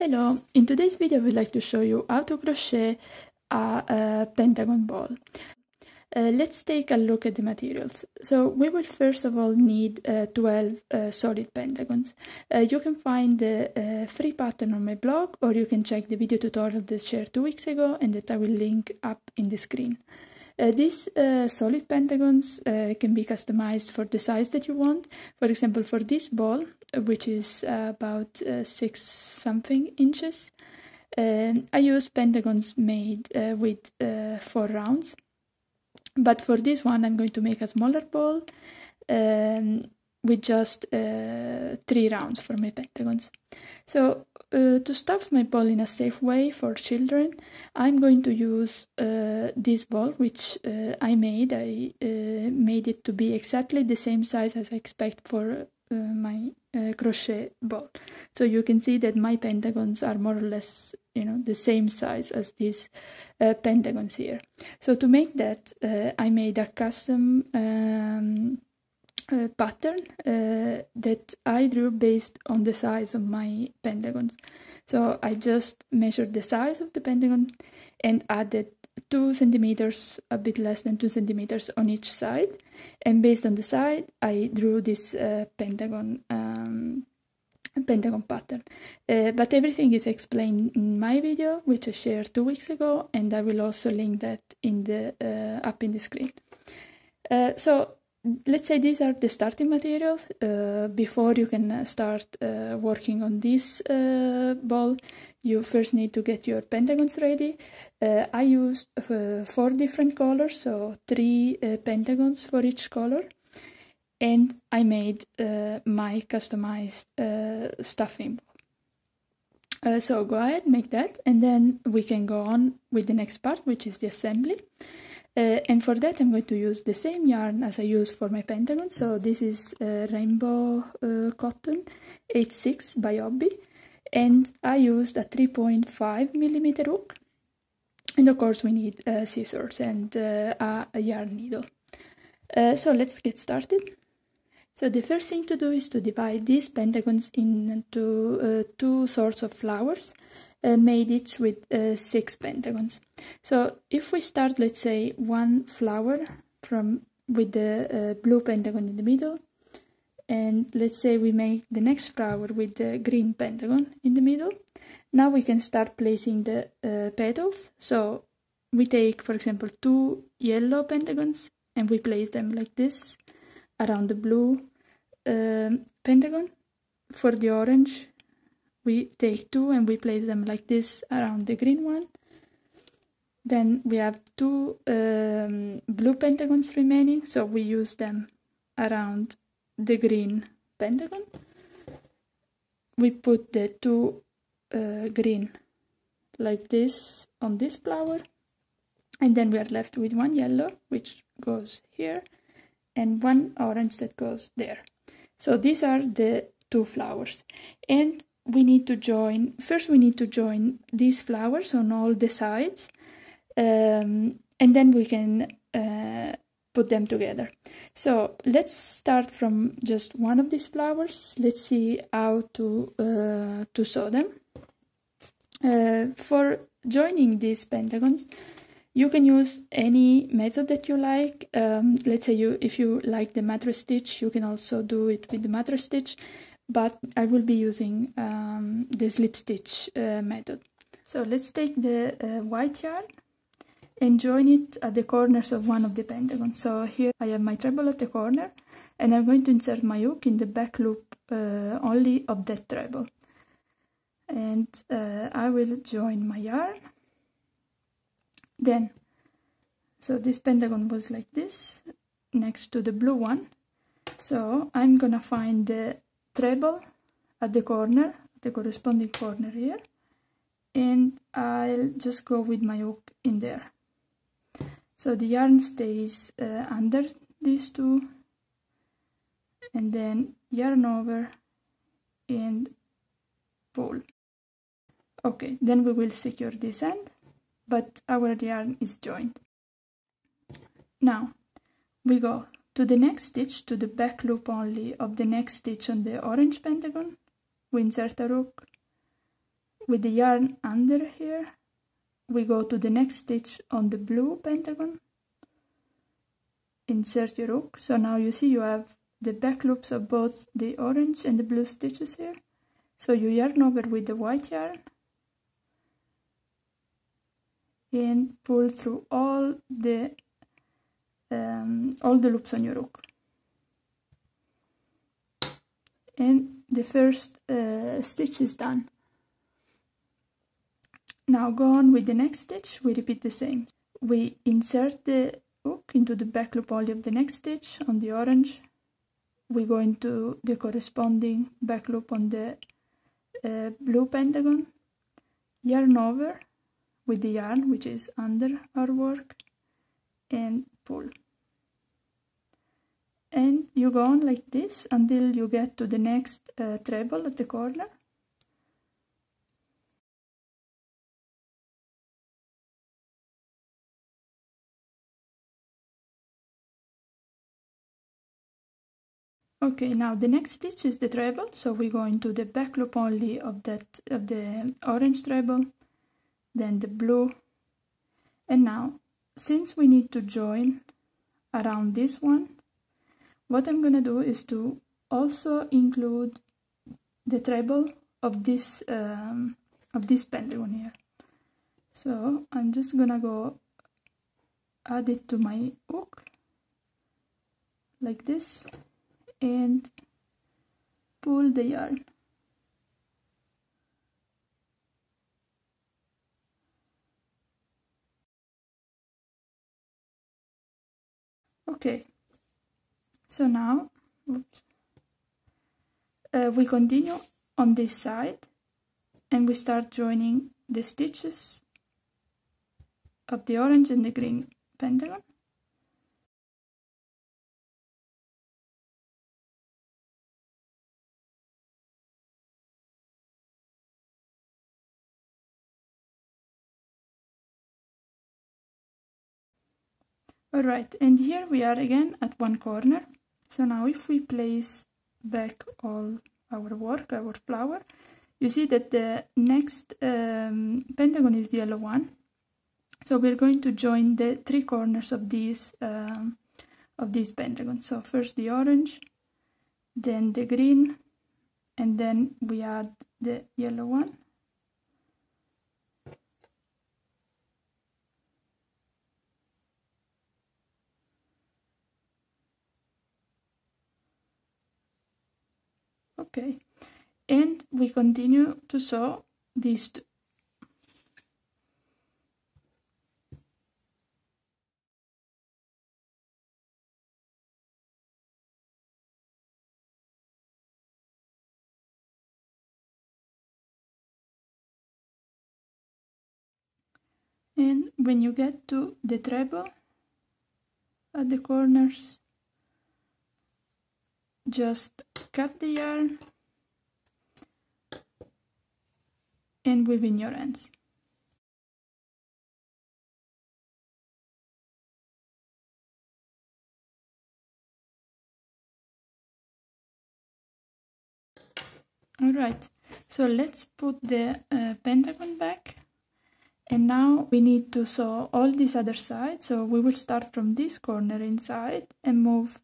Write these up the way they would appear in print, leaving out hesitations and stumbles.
Hello, in today's video I would like to show you how to crochet a pentagon ball. Let's take a look at the materials. So we will first of all need 12 solid pentagons. You can find the free pattern on my blog, or you can check the video tutorial that I shared 2 weeks ago and that I will link up in the screen. These solid pentagons can be customized for the size that you want. For example, for this ball, which is about 6 something inches, I use pentagons made with 4 rounds. But for this one, I'm going to make a smaller ball with just 3 rounds for my pentagons. So to stuff my ball in a safe way for children, I'm going to use this ball, which I made. I made it to be exactly the same size as I expect for my crochet ball. So you can see that my pentagons are more or less, the same size as these pentagons here. So to make that, I made a custom pattern that I drew based on the size of my pentagons. So I just measured the size of the pentagon and added 2 centimeters, a bit less than 2 centimeters on each side, and based on the side I drew this pentagon pattern. But everything is explained in my video, which I shared 2 weeks ago, and I will also link that in the up in the screen. So let's say these are the starting materials. Before you can start working on this ball, you first need to get your pentagons ready. I used 4 different colors, so 3 pentagons for each color, and I made my customized stuffing ball. So go ahead, make that, and then we can go on with the next part, which is the assembly. And for that I'm going to use the same yarn as I used for my pentagon. So this is Rainbow Cotton 86 by Hobby, and I used a 3.5 millimeter hook, and of course we need scissors and a yarn needle. So let's get started. So the first thing to do is to divide these pentagons into 2 sorts of flowers, made each with 6 pentagons. So if we start, let's say, 1 flower with the blue pentagon in the middle, and let's say we make the next flower with the green pentagon in the middle, now we can start placing the petals. So we take, for example, 2 yellow pentagons and we place them like this around the blue pentagon. For the orange, we take 2 and we place them like this around the green one. Then we have 2 blue pentagons remaining, so we use them around the green pentagon. We put the 2 green like this on this flower, and then we are left with 1 yellow, which goes here, and 1 orange that goes there. So these are the 2 flowers, and we need to join these flowers on all the sides, and then we can put them together. So let's start from just one of these flowers. Let's see how to sew them. For joining these pentagons, you can use any method that you like. Let's say if you like the mattress stitch, you can also do it with the mattress stitch, but I will be using the slip stitch method. So let's take the white yarn and join it at the corners of one of the pentagons. So here I have my treble at the corner, and I'm going to insert my hook in the back loop only of that treble. And I will join my yarn. Then, so this pentagon was like this, next to the blue one. So I'm gonna find the treble at the corner, the corresponding corner here, and I'll just go with my hook in there. So the yarn stays under these 2, and then yarn over and pull. Okay, then we will secure this end, but our yarn is joined. Now we go to the next stitch, to the back loop only of the next stitch on the orange pentagon. We insert a hook, with the yarn under here, we go to the next stitch on the blue pentagon, insert your hook. So now you see you have the back loops of both the orange and the blue stitches here. So you yarn over with the white yarn and pull through all the loops on your hook. And the first stitch is done. Now go on with the next stitch. We repeat the same. We insert the hook into the back loop only of the next stitch on the orange. We go into the corresponding back loop on the blue pentagon, yarn over with the yarn which is under our work, and pull. And you go on like this until you get to the next treble at the corner. Okay, now the next stitch is the treble, so we go into the back loop only of the orange treble, then the blue, and now since we need to join around this one, what I'm gonna do is to also include the treble of this pentagon here. So I'm just gonna go add it to my hook like this and pull the yarn. Okay, so now we continue on this side and we start joining the stitches of the orange and the green pentagon. Alright, and here we are again at one corner. So now if we place back all our work, our flower, you see that the next pentagon is the yellow one. So we're going to join the three corners of this pentagon. So first the orange, then the green, and then we add the yellow one. Okay, and we continue to sew these two. And when you get to the treble at the corners, just cut the yarn and weave in your ends. Alright, so let's put the pentagon back, and now we need to sew all this other side. So we will start from this corner inside and move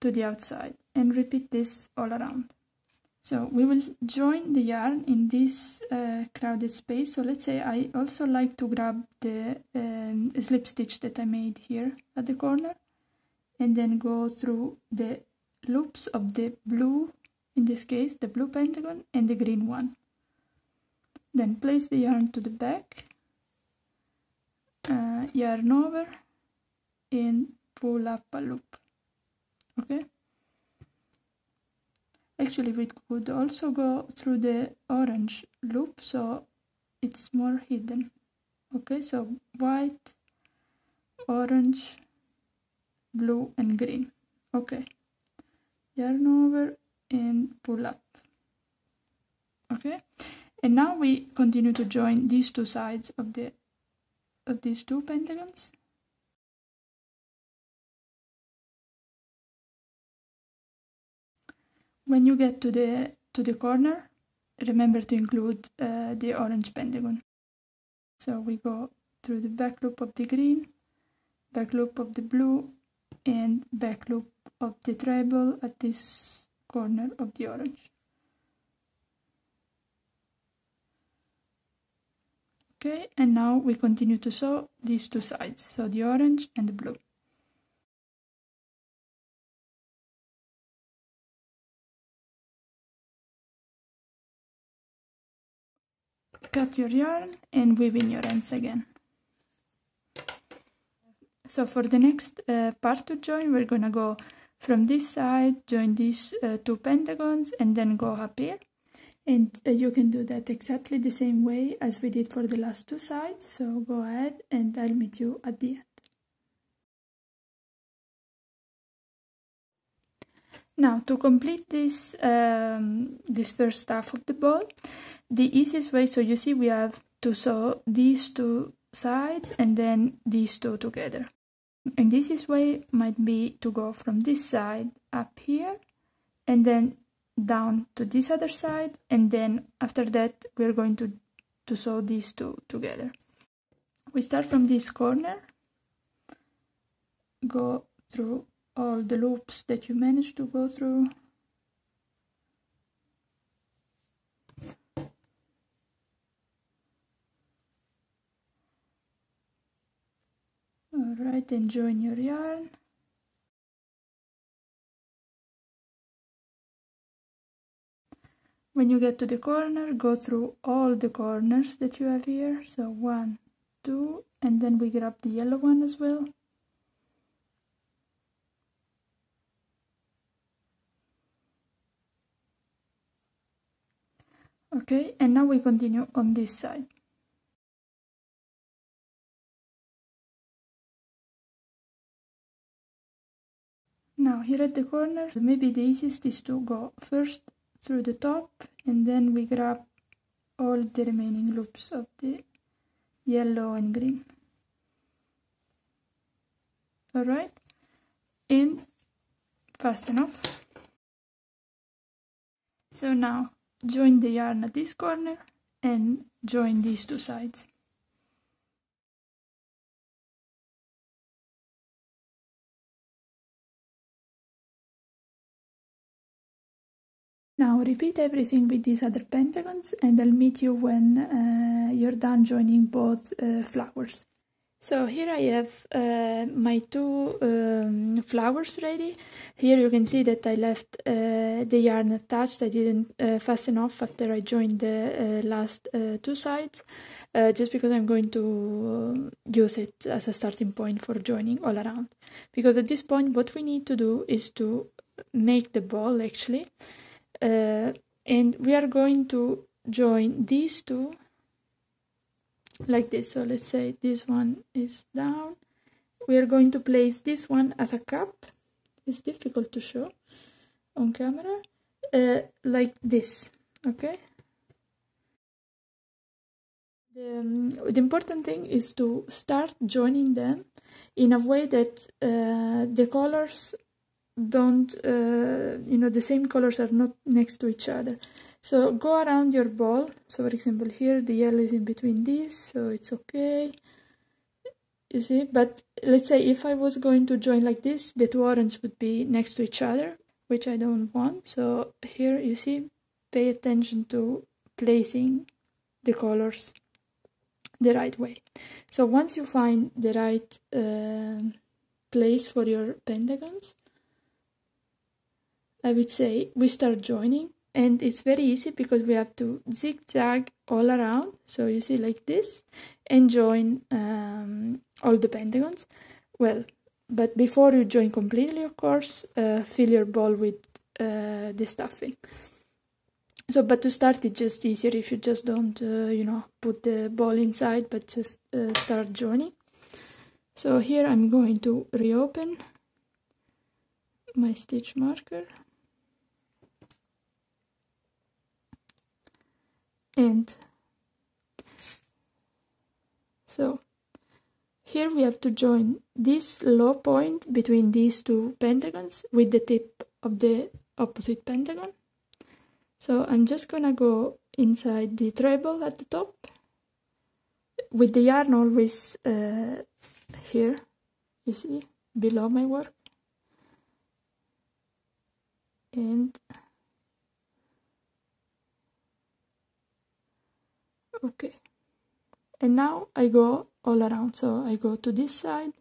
to the outside and repeat this all around. So we will join the yarn in this crowded space. So let's say I also like to grab the slip stitch that I made here at the corner and then go through the loops of the blue, in this case the blue pentagon, and the green one. Then place the yarn to the back, yarn over and pull up a loop. Okay, actually we could also go through the orange loop so it's more hidden. Okay, so white, orange, blue and green. Okay, yarn over and pull up. Okay, and now we continue to join these two sides of these two pentagons. When you get to the corner, remember to include the orange pentagon. So we go through the back loop of the green, back loop of the blue, and back loop of the treble at this corner of the orange. Okay, and now we continue to sew these two sides, so the orange and the blue. Cut your yarn and weave in your ends again. So for the next part to join, we're gonna go from this side, join these two pentagons, and then go up here. And you can do that exactly the same way as we did for the last two sides. So go ahead and I'll meet you at the end. Now to complete this, this first half of the ball, the easiest way, so you see we have to sew these two sides and then these two together. And the easiest way might be to go from this side up here and then down to this other side, and then after that we're going to sew these two together. We start from this corner, go through all the loops that you managed to go through, alright, and join your yarn. When you get to the corner, go through all the corners that you have here. So 1, 2, and then we grab the yellow one as well. Okay, and now we continue on this side. Now here at the corner, maybe the easiest is to go first through the top, and then we grab all the remaining loops of the yellow and green. Alright, and fast enough. So now join the yarn at this corner and join these two sides. Now repeat everything with these other pentagons, and I'll meet you when you're done joining both flowers. So here I have my two flowers ready. Here you can see that I left the yarn attached. I didn't fasten off after I joined the last two sides, just because I'm going to use it as a starting point for joining all around. Because at this point what we need to do is to make the ball actually. And we are going to join these two like this. So let's say this one is down. We are going to place this one as a cup. It's difficult to show on camera. Like this, okay? The important thing is to start joining them in a way that the colors don't, the same colors are not next to each other. So go around your ball. So for example here the yellow is in between these, so it's okay, you see. But let's say if I was going to join like this, the two orange would be next to each other, which I don't want. So here you see, pay attention to placing the colors the right way. So once you find the right place for your pentagons, I would say we start joining, and it's very easy because we have to zigzag all around. So you see like this, and join all the pentagons. Well, but before you join completely, of course, fill your ball with the stuffing. So, but to start it's just easier if you just don't, put the ball inside, but just start joining. So here I'm going to reopen my stitch marker. And so here we have to join this low point between these two pentagons with the tip of the opposite pentagon. So I'm just gonna go inside the treble at the top, with the yarn always here, you see, below my work. And okay, and now I go all around, so I go to this side,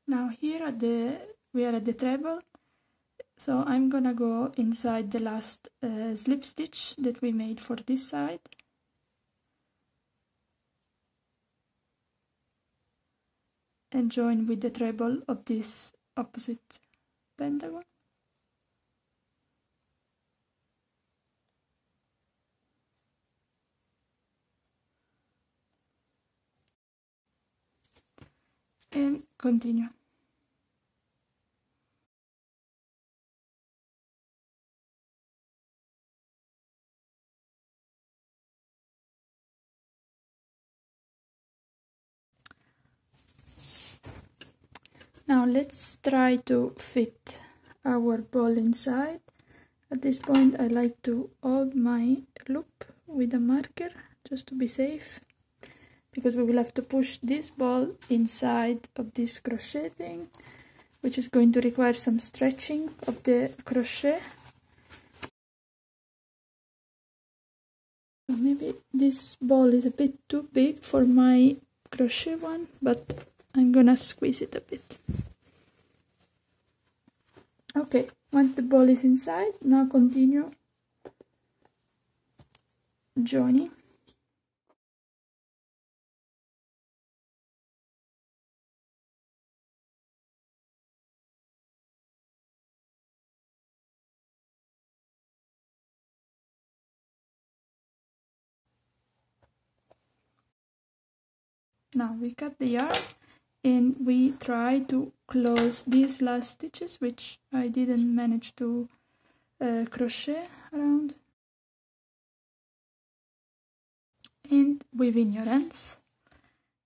now here we are at the treble, so I'm gonna go inside the last slip stitch that we made for this side, and join with the treble of this opposite pentagon. And continue. Now let's try to fit our ball inside. At this point I like to hold my loop with a marker just to be safe, because we will have to push this ball inside of this crochet thing, which is going to require some stretching of the crochet. So maybe this ball is a bit too big for my crochet one, but I'm gonna squeeze it a bit. Okay, once the ball is inside, now continue joining. Now we cut the yarn and we try to close these last stitches, which I didn't manage to crochet around, and within your ends.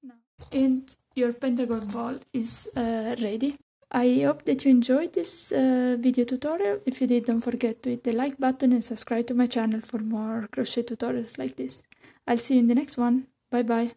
Now, and your pentagon ball is ready. I hope that you enjoyed this video tutorial. If you did, don't forget to hit the like button and subscribe to my channel for more crochet tutorials like this. I'll see you in the next one. Bye bye.